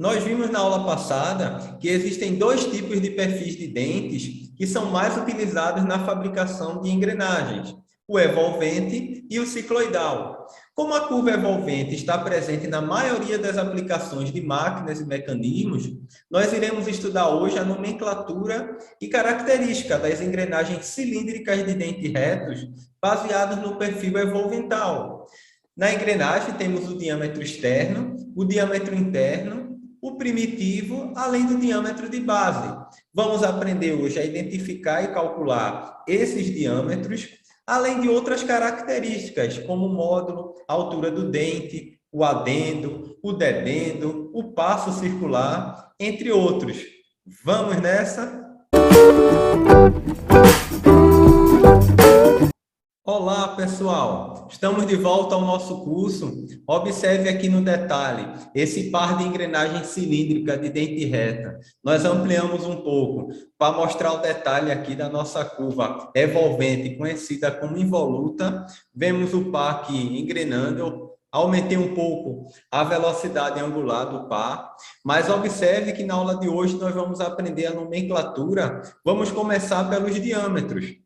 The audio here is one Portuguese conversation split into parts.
Nós vimos na aula passada que existem dois tipos de perfis de dentes que são mais utilizados na fabricação de engrenagens, o evolvente e o cicloidal. Como a curva evolvente está presente na maioria das aplicações de máquinas e mecanismos, nós iremos estudar hoje a nomenclatura e característica das engrenagens cilíndricas de dentes retos baseados no perfil evolvental. Na engrenagem temos o diâmetro externo, o diâmetro interno, o primitivo, além do diâmetro de base. Vamos aprender hoje a identificar e calcular esses diâmetros, além de outras características, como o módulo, a altura do dente, o adendo, o dedendo, o passo circular, entre outros. Vamos nessa? Olá, pessoal! Estamos de volta ao nosso curso. Observe aqui no detalhe esse par de engrenagem cilíndrica de dente reta. Nós ampliamos um pouco para mostrar o detalhe aqui da nossa curva evolvente, conhecida como involuta. Vemos o par aqui engrenando. Aumentei um pouco a velocidade angular do par, mas observe que na aula de hoje nós vamos aprender a nomenclatura. Vamos começar pelos diâmetros.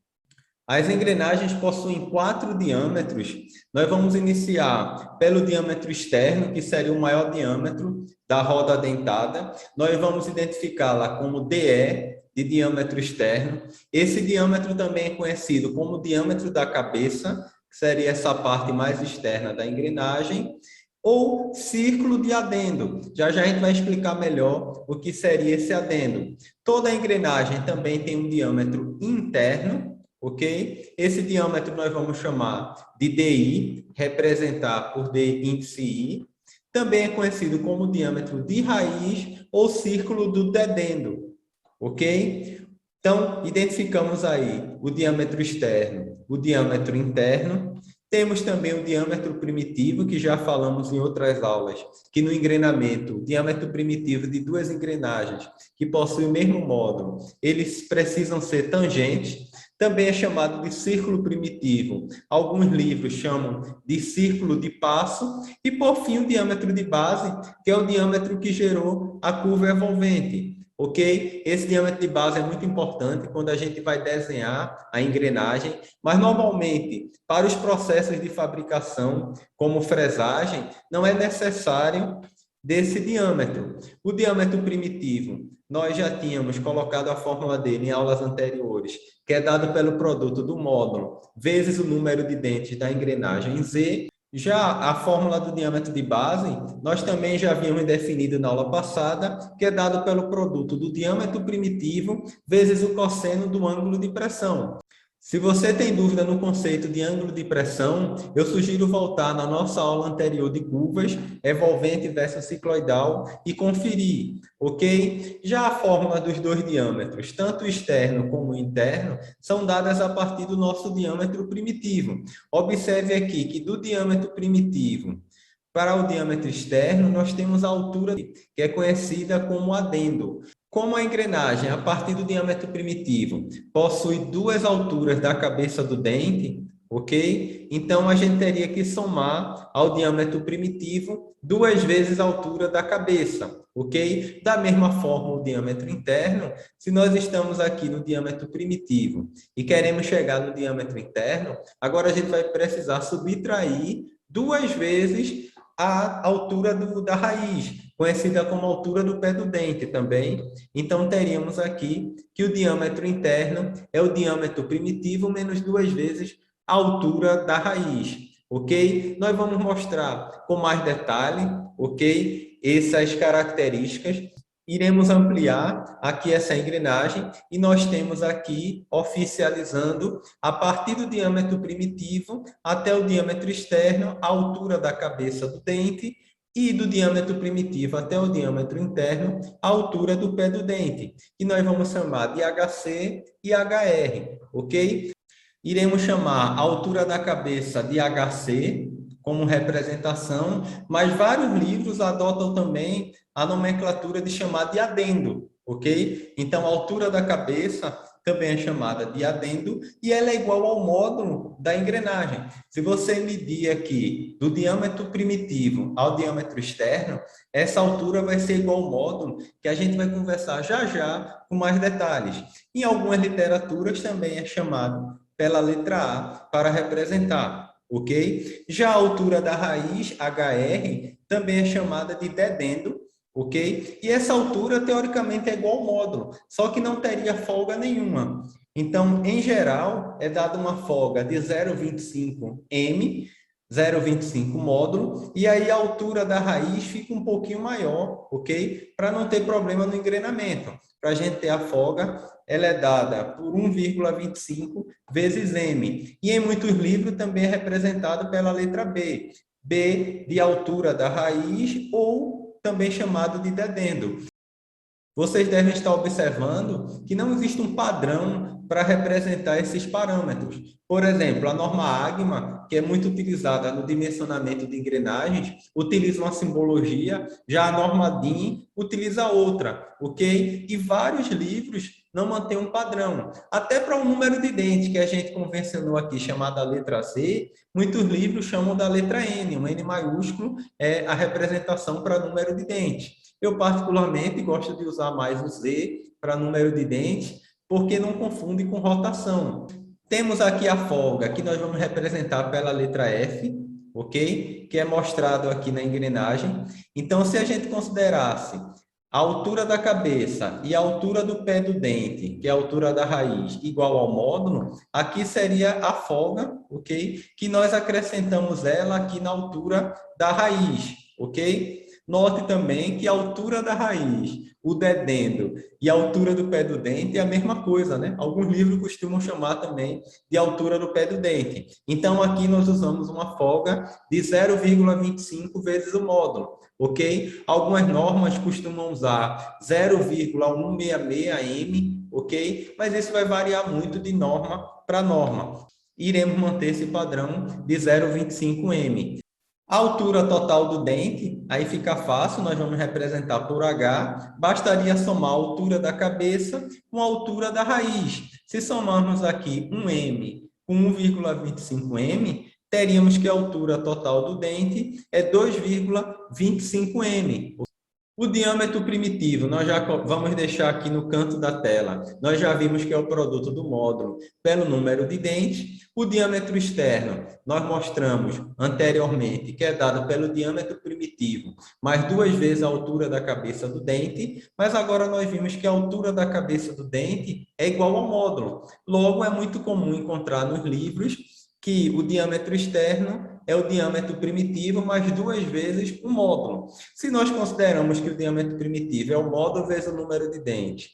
As engrenagens possuem 4 diâmetros. Nós vamos iniciar pelo diâmetro externo, que seria o maior diâmetro da roda dentada. Nós vamos identificá-la como DE, de diâmetro externo. Esse diâmetro também é conhecido como diâmetro da cabeça, que seria essa parte mais externa da engrenagem, ou círculo de adendo. Já já a gente vai explicar melhor o que seria esse adendo. Toda engrenagem também tem um diâmetro interno, ok? Esse diâmetro nós vamos chamar de DI, representar por D índice I. Também é conhecido como diâmetro de raiz ou círculo do dedendo, ok? Então, identificamos aí o diâmetro externo, o diâmetro interno. Temos também o diâmetro primitivo, que já falamos em outras aulas, que no engrenamento, o diâmetro primitivo de duas engrenagens que possuem o mesmo módulo, eles precisam ser tangentes. Também é chamado de círculo primitivo. Alguns livros chamam de círculo de passo. E, por fim, o diâmetro de base, que é o diâmetro que gerou a curva evolvente. Ok? Esse diâmetro de base é muito importante quando a gente vai desenhar a engrenagem, mas normalmente, para os processos de fabricação, como fresagem, não é necessário desse diâmetro. O diâmetro primitivo, nós já tínhamos colocado a fórmula dele em aulas anteriores, que é dado pelo produto do módulo, vezes o número de dentes da engrenagem Z. Já a fórmula do diâmetro de base, nós também já havíamos definido na aula passada, que é dado pelo produto do diâmetro primitivo vezes o cosseno do ângulo de pressão. Se você tem dúvida no conceito de ângulo de pressão, eu sugiro voltar na nossa aula anterior de curvas, evolvente versus cicloidal, e conferir, ok? Já a fórmula dos dois diâmetros, tanto o externo como o interno, são dadas a partir do nosso diâmetro primitivo. Observe aqui que do diâmetro primitivo para o diâmetro externo, nós temos a altura, que é conhecida como adendo. Como a engrenagem, a partir do diâmetro primitivo, possui duas alturas da cabeça do dente, ok? Então, a gente teria que somar ao diâmetro primitivo 2 vezes a altura da cabeça, ok? Da mesma forma, o diâmetro interno, se nós estamos aqui no diâmetro primitivo e queremos chegar no diâmetro interno, agora a gente vai precisar subtrair 2 vezes a altura da raiz, conhecida como altura do pé do dente também. Então, teríamos aqui que o diâmetro interno é o diâmetro primitivo menos 2 vezes a altura da raiz, ok? Nós vamos mostrar com mais detalhe, ok? Essas características. Iremos ampliar aqui essa engrenagem e nós temos aqui, oficializando, a partir do diâmetro primitivo até o diâmetro externo, a altura da cabeça do dente, e do diâmetro primitivo até o diâmetro interno, a altura do pé do dente, que nós vamos chamar de HC e HR, ok? Iremos chamar a altura da cabeça de HC, como representação, mas vários livros adotam também a nomenclatura de chamar de adendo, ok? Então, a altura da cabeça também é chamada de adendo, e ela é igual ao módulo da engrenagem. Se você medir aqui do diâmetro primitivo ao diâmetro externo, essa altura vai ser igual ao módulo, que a gente vai conversar já já com mais detalhes. Em algumas literaturas também é chamado pela letra A para representar, ok? Já a altura da raiz, HR, também é chamada de dedendo, ok? E essa altura, teoricamente, é igual ao módulo, só que não teria folga nenhuma. Então, em geral, é dada uma folga de 0,25 m, 0,25 módulo, e aí a altura da raiz fica um pouquinho maior, ok? Para não ter problema no engrenamento. Para a gente ter a folga, ela é dada por 1,25 vezes m. E em muitos livros também é representado pela letra B. B de altura da raiz ou também chamado de dedendo. Vocês devem estar observando que não existe um padrão para representar esses parâmetros. Por exemplo, a norma AGMA, que é muito utilizada no dimensionamento de engrenagens, utiliza uma simbologia, já a norma DIN utiliza outra, ok? E vários livros não mantêm um padrão. Até para o número de dentes que a gente convencionou aqui, chamada letra Z, muitos livros chamam da letra N, um N maiúsculo é a representação para número de dentes. Eu, particularmente, gosto de usar mais o Z para número de dentes, porque não confunde com rotação. Temos aqui a folga, que nós vamos representar pela letra F, ok? Que é mostrado aqui na engrenagem. Então, se a gente considerasse a altura da cabeça e a altura do pé do dente, que é a altura da raiz, igual ao módulo, aqui seria a folga, ok? Que nós acrescentamos ela aqui na altura da raiz, ok? Note também que a altura da raiz, o dedendo e a altura do pé do dente é a mesma coisa, né? Alguns livros costumam chamar também de altura do pé do dente. Então, aqui nós usamos uma folga de 0,25 vezes o módulo, ok? Algumas normas costumam usar 0,166m, ok? Mas isso vai variar muito de norma para norma. Iremos manter esse padrão de 0,25m. A altura total do dente, aí fica fácil, nós vamos representar por H, bastaria somar a altura da cabeça com a altura da raiz. Se somarmos aqui 1m com 1,25m, teríamos que a altura total do dente é 2,25m. O diâmetro primitivo, nós já vamos deixar aqui no canto da tela. Nós já vimos que é o produto do módulo pelo número de dentes. O diâmetro externo, nós mostramos anteriormente que é dado pelo diâmetro primitivo, mais 2 vezes a altura da cabeça do dente, mas agora nós vimos que a altura da cabeça do dente é igual ao módulo. Logo, é muito comum encontrar nos livros que o diâmetro externo é o diâmetro primitivo mais 2 vezes o módulo. Se nós consideramos que o diâmetro primitivo é o módulo vezes o número de dentes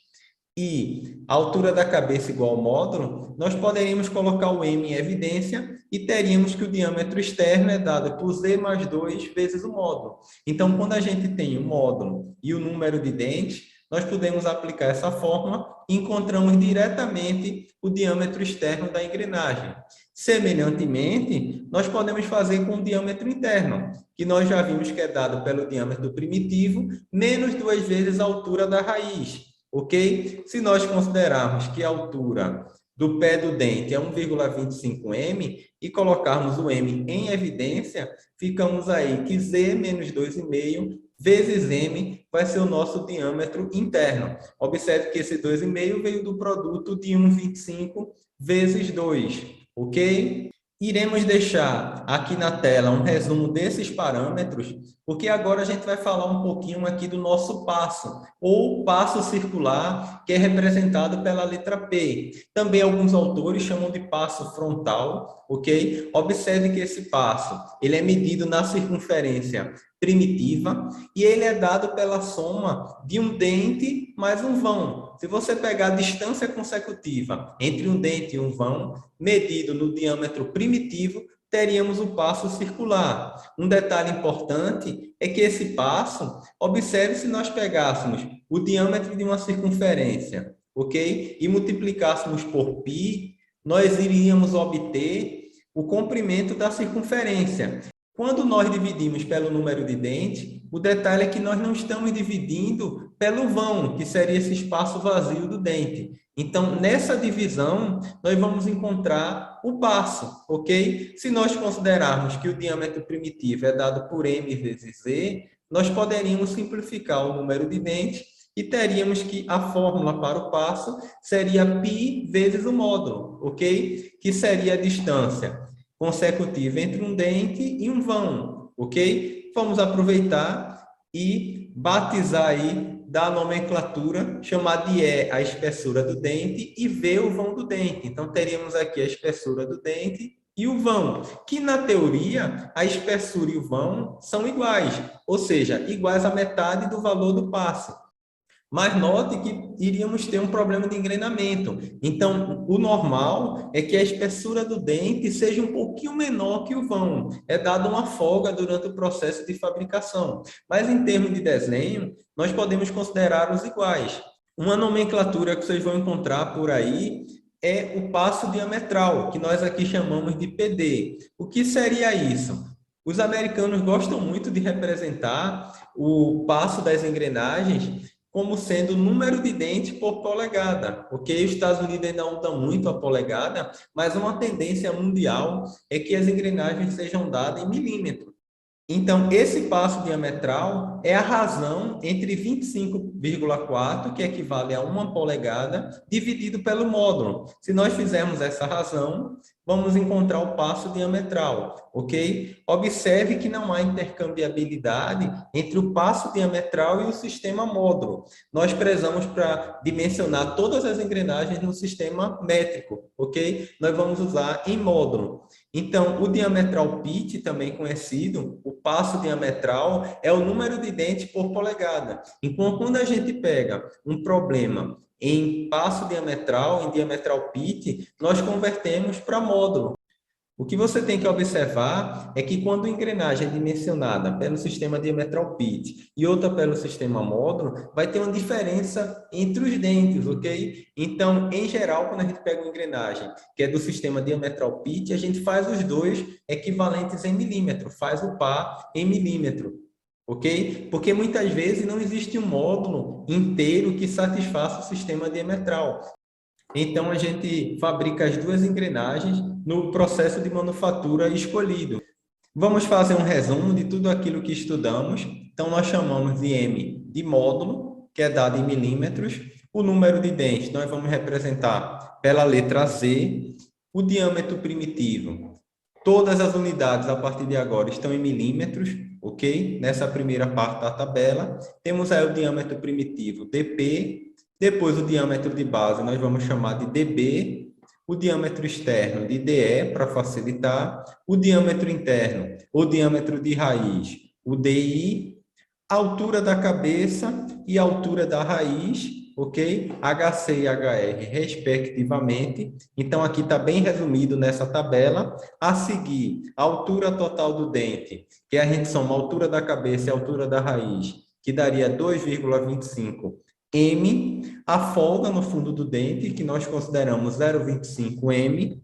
e a altura da cabeça igual ao módulo, nós poderíamos colocar o m em evidência e teríamos que o diâmetro externo é dado por z mais 2 vezes o módulo. Então, quando a gente tem o módulo e o número de dentes, nós podemos aplicar essa fórmula e encontramos diretamente o diâmetro externo da engrenagem. Semelhantemente, nós podemos fazer com o diâmetro interno, que nós já vimos que é dado pelo diâmetro primitivo, menos 2 vezes a altura da raiz, ok? Se nós considerarmos que a altura do pé do dente é 1,25m e colocarmos o m em evidência, ficamos aí que z menos 2,5 vezes m vai ser o nosso diâmetro interno. Observe que esse 2,5 veio do produto de 1,25 vezes 2. Ok? Iremos deixar aqui na tela um resumo desses parâmetros, porque agora a gente vai falar um pouquinho aqui do nosso passo, ou passo circular, que é representado pela letra P. Também alguns autores chamam de passo frontal, ok? Observe que esse passo, ele é medido na circunferência primitiva e ele é dado pela soma de um dente mais um vão. Se você pegar a distância consecutiva entre um dente e um vão, medido no diâmetro primitivo, teríamos o passo circular. Um detalhe importante é que esse passo, observe se nós pegássemos o diâmetro de uma circunferência, ok? E multiplicássemos por π, nós iríamos obter o comprimento da circunferência. Quando nós dividimos pelo número de dentes, o detalhe é que nós não estamos dividindo pelo vão, que seria esse espaço vazio do dente. Então, nessa divisão, nós vamos encontrar o passo, ok? Se nós considerarmos que o diâmetro primitivo é dado por m vezes z, nós poderíamos simplificar o número de dentes e teríamos que a fórmula para o passo seria π vezes o módulo, ok? Que seria a distância consecutiva entre um dente e um vão, ok? Vamos aproveitar e batizar aí da nomenclatura, chamar de E a espessura do dente e V o vão do dente. Então, teríamos aqui a espessura do dente e o vão, que na teoria, a espessura e o vão são iguais, ou seja, iguais à metade do valor do passo. Mas note que iríamos ter um problema de engrenamento. Então, o normal é que a espessura do dente seja um pouquinho menor que o vão. É dada uma folga durante o processo de fabricação. Mas, em termos de desenho, nós podemos considerar os iguais. Uma nomenclatura que vocês vão encontrar por aí é o passo diametral, que nós aqui chamamos de PD. O que seria isso? Os americanos gostam muito de representar o passo das engrenagens como sendo o número de dentes por polegada, ok? Os Estados Unidos ainda não dão muito a polegada, mas uma tendência mundial é que as engrenagens sejam dadas em milímetro. Então, esse passo diametral é a razão entre 25,4, que equivale a 1 polegada, dividido pelo módulo. Se nós fizermos essa razão, vamos encontrar o passo diametral, ok? Observe que não há intercambiabilidade entre o passo diametral e o sistema módulo. Nós prezamos para dimensionar todas as engrenagens no sistema métrico, ok? Nós vamos usar em módulo. Então, o diametral pitch, também conhecido, o passo diametral, é o número de dentes por polegada. Então, quando a gente pega um problema em passo diametral, em diametral pitch, nós convertemos para módulo. O que você tem que observar é que quando a engrenagem é dimensionada pelo sistema diametral pitch e outra pelo sistema módulo, vai ter uma diferença entre os dentes, ok? Então, em geral, quando a gente pega uma engrenagem que é do sistema diametral pitch, a gente faz os dois equivalentes em milímetro, faz o par em milímetro, ok? Porque muitas vezes não existe um módulo inteiro que satisfaça o sistema diametral. Então, a gente fabrica as duas engrenagens no processo de manufatura escolhido. Vamos fazer um resumo de tudo aquilo que estudamos. Então, nós chamamos de M de módulo, que é dado em milímetros. O número de dentes nós vamos representar pela letra Z. O diâmetro primitivo. Todas as unidades, a partir de agora, estão em milímetros, ok? Nessa primeira parte da tabela. Temos aí o diâmetro primitivo, dp. Depois, o diâmetro de base, nós vamos chamar de dB. O diâmetro externo de DE, para facilitar. O diâmetro interno, o diâmetro de raiz, o DI. A altura da cabeça e a altura da raiz, ok? HC e HR, respectivamente. Então, aqui está bem resumido nessa tabela. A seguir, a altura total do dente, que a gente soma a altura da cabeça e a altura da raiz, que daria 2,25 M, a folga no fundo do dente, que nós consideramos 0,25 M,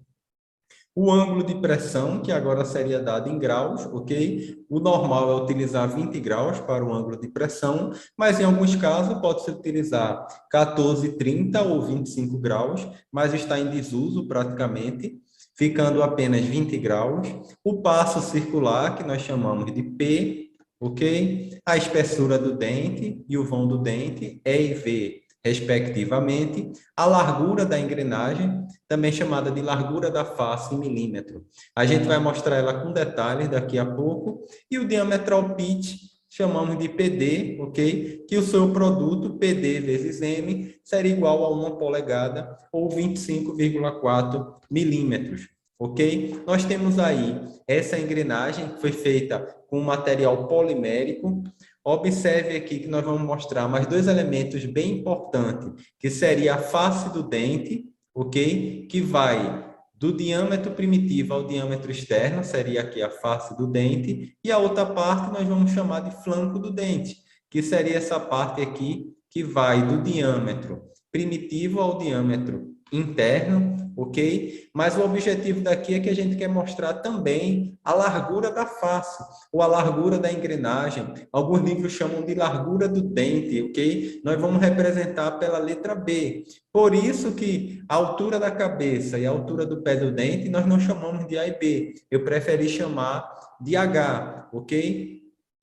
o ângulo de pressão, que agora seria dado em graus, ok? O normal é utilizar 20 graus para o ângulo de pressão, mas em alguns casos pode-se utilizar 14, 30 ou 25 graus, mas está em desuso praticamente, ficando apenas 20 graus. O passo circular, que nós chamamos de P, ok? A espessura do dente e o vão do dente, E e V, respectivamente. A largura da engrenagem, também chamada de largura da face em milímetro. A gente vai mostrar ela com detalhes daqui a pouco. E o diametral pitch, chamamos de PD, ok? Que o seu produto, PD vezes M, seria igual a 1 polegada ou 25,4 milímetros. Ok? Nós temos aí essa engrenagem que foi feita com material polimérico. Observe aqui que nós vamos mostrar mais dois elementos bem importantes, que seria a face do dente, ok? Que vai do diâmetro primitivo ao diâmetro externo, seria aqui a face do dente, e a outra parte nós vamos chamar de flanco do dente, que seria essa parte aqui que vai do diâmetro primitivo ao diâmetro interno, ok? Mas o objetivo daqui é que a gente quer mostrar também a largura da face, ou a largura da engrenagem. Alguns livros chamam de largura do dente, ok? Nós vamos representar pela letra B. Por isso que a altura da cabeça e a altura do pé do dente nós não chamamos de A e B. Eu preferi chamar de H, ok?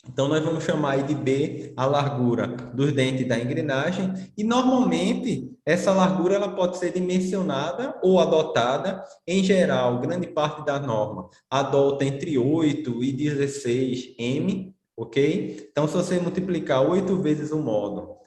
Então, nós vamos chamar aí de B a largura dos dentes da engrenagem e, normalmente, essa largura ela pode ser dimensionada ou adotada. Em geral, grande parte da norma adota entre 8 e 16 m, ok? Então, se você multiplicar 8 vezes o módulo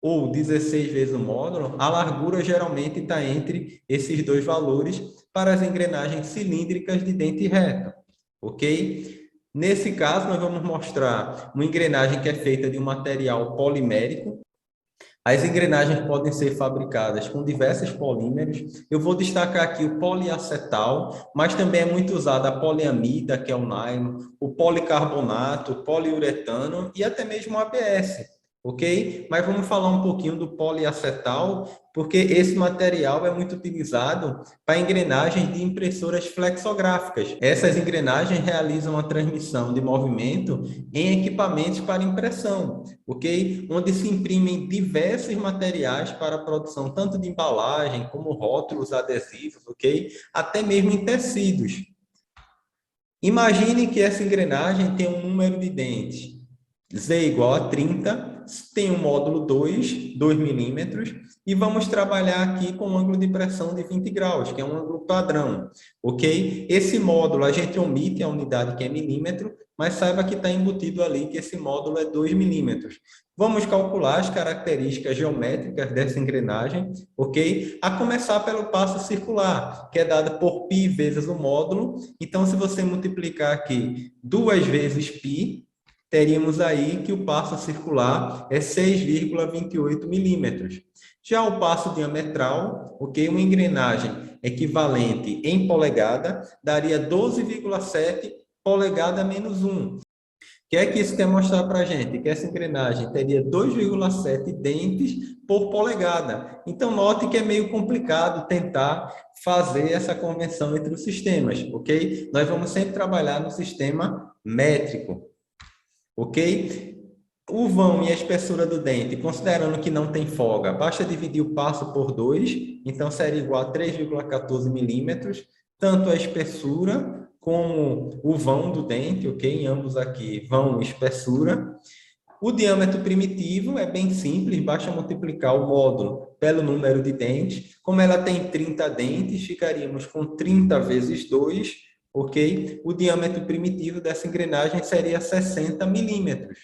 ou 16 vezes o módulo, a largura geralmente está entre esses dois valores para as engrenagens cilíndricas de dente reto, ok? Nesse caso, nós vamos mostrar uma engrenagem que é feita de um material polimérico. As engrenagens podem ser fabricadas com diversos polímeros. Eu vou destacar aqui o poliacetal, mas também é muito usada a poliamida, que é o nylon, o policarbonato, o poliuretano e até mesmo o ABS, ok? Mas vamos falar um pouquinho do poliacetal, porque esse material é muito utilizado para engrenagens de impressoras flexográficas. Essas engrenagens realizam a transmissão de movimento em equipamentos para impressão, ok? Onde se imprimem diversos materiais para a produção tanto de embalagem como rótulos, adesivos, ok? Até mesmo em tecidos. Imagine que essa engrenagem tem um número de dentes Z igual a 30, tem um módulo 2 milímetros, e vamos trabalhar aqui com um ângulo de pressão de 20 graus, que é um ângulo padrão, ok? Esse módulo, a gente omite a unidade que é milímetro, mas saiba que está embutido ali que esse módulo é 2 milímetros. Vamos calcular as características geométricas dessa engrenagem, ok? A começar pelo passo circular, que é dado por π vezes o módulo. Então, se você multiplicar aqui 2 vezes π, teríamos aí que o passo circular é 6,28 milímetros. Já o passo diametral, ok? Uma engrenagem equivalente em polegada, daria 12,7 polegada menos 1. O que é que isso quer mostrar para a gente? Que essa engrenagem teria 2,7 dentes por polegada. Então, note que é meio complicado tentar fazer essa conversão entre os sistemas, ok? Nós vamos sempre trabalhar no sistema métrico, ok? O vão e a espessura do dente, considerando que não tem folga, basta dividir o passo por 2, então seria igual a 3,14 milímetros, tanto a espessura como o vão do dente, ok? Em ambos aqui, vão e espessura. O diâmetro primitivo é bem simples, basta multiplicar o módulo pelo número de dentes. Como ela tem 30 dentes, ficaríamos com 30 vezes 2, ok? O diâmetro primitivo dessa engrenagem seria 60 milímetros.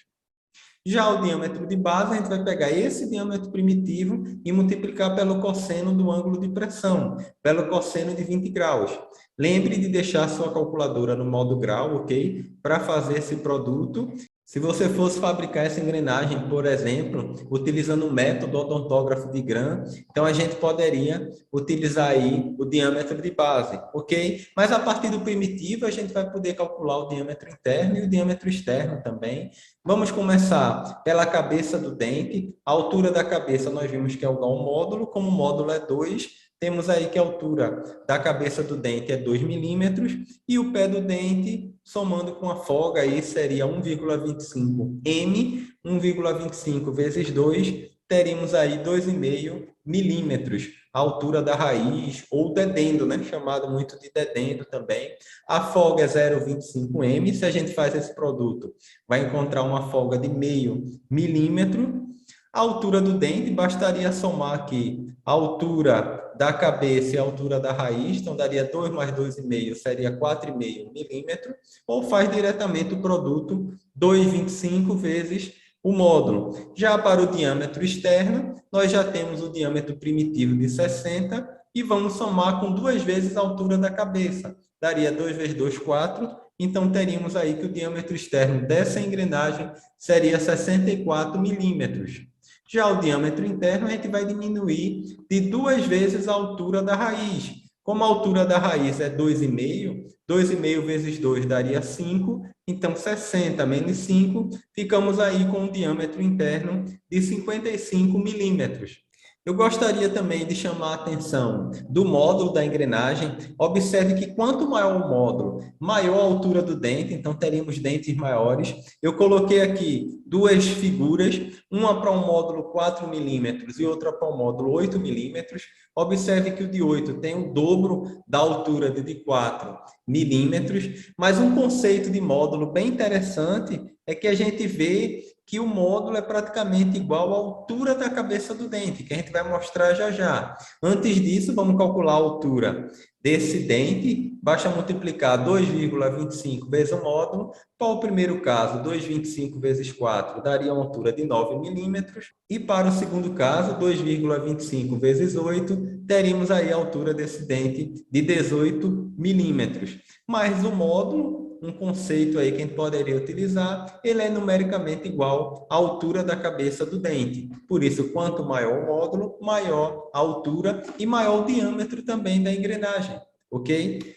Já o diâmetro de base, a gente vai pegar esse diâmetro primitivo e multiplicar pelo cosseno do ângulo de pressão, pelo cosseno de 20 graus. Lembre de deixar sua calculadora no modo grau, ok? Para fazer esse produto. Se você fosse fabricar essa engrenagem, por exemplo, utilizando o método odontógrafo de Gram, então a gente poderia utilizar aí o diâmetro de base, ok? Mas a partir do primitivo, a gente vai poder calcular o diâmetro interno e o diâmetro externo também. Vamos começar pela cabeça do dente. A altura da cabeça nós vimos que é igual ao módulo, como o módulo é 2, temos aí que a altura da cabeça do dente é 2 milímetros e o pé do dente, somando com a folga, aí seria 1,25 m, 1,25 vezes 2, teríamos aí 2,5 milímetros, a altura da raiz, ou dedendo, né? Chamado muito de dedendo também. A folga é 0,25 m, se a gente faz esse produto, vai encontrar uma folga de meio milímetro. A altura do dente, bastaria somar aqui a altura da cabeça e a altura da raiz, então daria 2 mais 2,5, seria 4,5 milímetros, ou faz diretamente o produto 2,25 vezes o módulo. Já para o diâmetro externo, nós já temos o diâmetro primitivo de 60 e vamos somar com 2 vezes a altura da cabeça. Daria 2 vezes 2, 4, então teríamos aí que o diâmetro externo dessa engrenagem seria 64 milímetros. Já o diâmetro interno, a gente vai diminuir de 2 vezes a altura da raiz. Como a altura da raiz é 2,5, 2,5 vezes 2 daria 5, então 60 menos 5, ficamos aí com um diâmetro interno de 55 milímetros. Eu gostaria também de chamar a atenção do módulo da engrenagem. Observe que quanto maior o módulo, maior a altura do dente, então teríamos dentes maiores. Eu coloquei aqui duas figuras, uma para um módulo 4 milímetros e outra para um módulo 8 milímetros. Observe que o de 8 tem o dobro da altura do de 4 milímetros, mas um conceito de módulo bem interessante é que a gente vê que o módulo é praticamente igual à altura da cabeça do dente, que a gente vai mostrar já já. Antes disso, vamos calcular a altura desse dente, basta multiplicar 2,25 vezes o módulo. Para o primeiro caso, 2,25 vezes 4 daria uma altura de 9 milímetros, e para o segundo caso, 2,25 vezes 8, teríamos aí a altura desse dente de 18 milímetros. Mas o módulo, um conceito aí que a gente poderia utilizar, ele é numericamente igual à altura da cabeça do dente. Por isso, quanto maior o módulo, maior a altura e maior o diâmetro também da engrenagem, ok?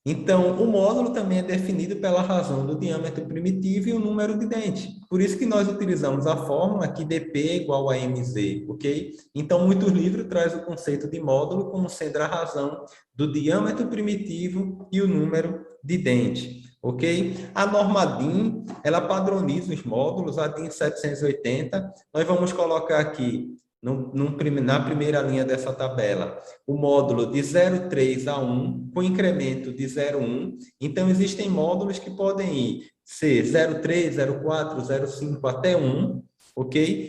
Então, o módulo também é definido pela razão do diâmetro primitivo e o número de dentes. Por isso que nós utilizamos a fórmula aqui dp é igual a mz, ok? Então, muitos livros trazem o conceito de módulo como sendo a razão do diâmetro primitivo e o número de dentes, ok? A norma DIN, ela padroniza os módulos, a DIN 780. Nós vamos colocar aqui na primeira linha dessa tabela, o módulo de 0,3 a 1, com incremento de 0,1. Então, existem módulos que podem ser 0,3, 0,4, 0,5 até 1, ok?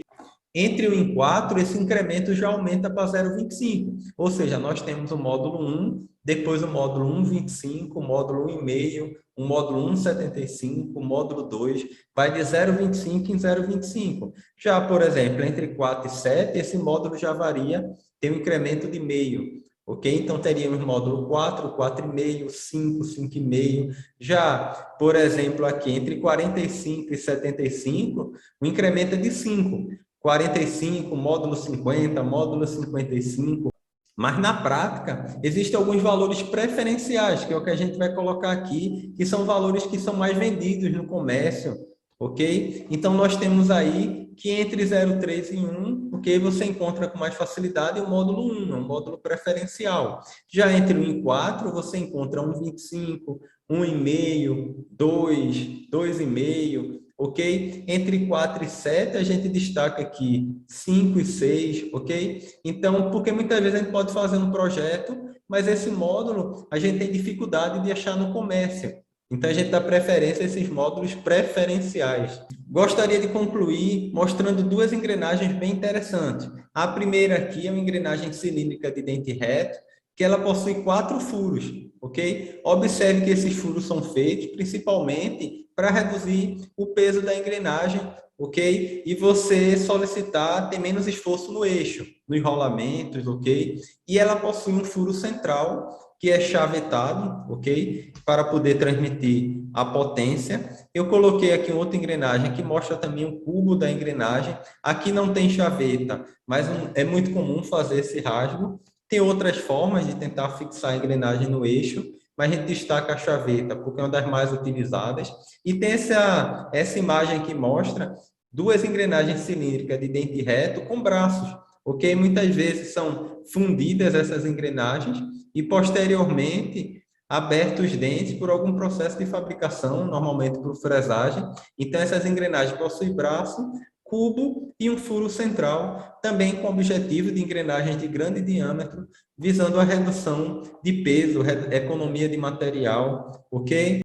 Entre 1 e 4, esse incremento já aumenta para 0,25. Ou seja, nós temos o módulo 1, depois o módulo 1,25, o módulo 1,5, o módulo 1,75, o módulo 2, vai de 0,25 em 0,25. Já, por exemplo, entre 4 e 7, esse módulo já varia, tem um incremento de meio. Ok? Então, teríamos módulo 4, 4,5, 5, 5,5. Já, por exemplo, aqui, entre 45 e 75, o incremento é de 5. 45, módulo 50, módulo 55. Mas, na prática, existem alguns valores preferenciais, que é o que a gente vai colocar aqui, que são valores que são mais vendidos no comércio, ok? Então, nós temos aí que entre 0,3 e 1, ok, você encontra com mais facilidade o módulo 1, é um módulo preferencial. Já entre 1 e 4, você encontra 1,25, 1,5, 2, 2,5, ok? Entre 4 e 7, a gente destaca aqui 5 e 6, ok? Então, porque muitas vezes a gente pode fazer um projeto, mas esse módulo a gente tem dificuldade de achar no comércio. Então, a gente dá preferência a esses módulos preferenciais. Gostaria de concluir mostrando duas engrenagens bem interessantes. A primeira aqui é uma engrenagem cilíndrica de dente reto, que ela possui 4 furos, ok? Observe que esses furos são feitos principalmente para reduzir o peso da engrenagem, ok? E você solicitar ter menos esforço no eixo, nos rolamentos, ok? E ela possui um furo central, que é chavetado, ok? Para poder transmitir a potência. Eu coloquei aqui outra engrenagem que mostra também o cubo da engrenagem. Aqui não tem chaveta, mas é muito comum fazer esse rasgo. Tem outras formas de tentar fixar a engrenagem no eixo, mas a gente destaca a chaveta, porque é uma das mais utilizadas. E tem essa imagem que mostra duas engrenagens cilíndricas de dente reto com braços, ok? Muitas vezes são fundidas essas engrenagens e, posteriormente, abertos os dentes por algum processo de fabricação, normalmente por fresagem. Então, essas engrenagens possuem braço, cubo e um furo central, também com o objetivo de engrenagens de grande diâmetro, visando a redução de peso, economia de material, ok?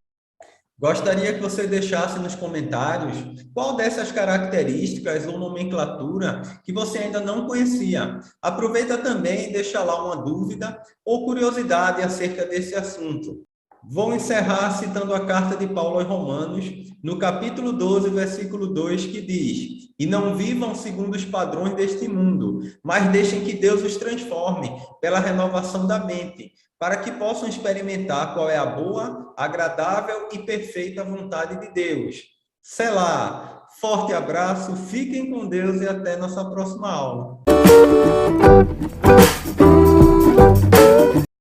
Gostaria que você deixasse nos comentários qual dessas características ou nomenclatura que você ainda não conhecia. Aproveita também e deixa lá uma dúvida ou curiosidade acerca desse assunto. Vou encerrar citando a carta de Paulo aos Romanos, no capítulo 12, versículo 2, que diz: "E não vivam segundo os padrões deste mundo, mas deixem que Deus os transforme pela renovação da mente, para que possam experimentar qual é a boa, agradável e perfeita vontade de Deus." Selá, forte abraço, fiquem com Deus e até nossa próxima aula.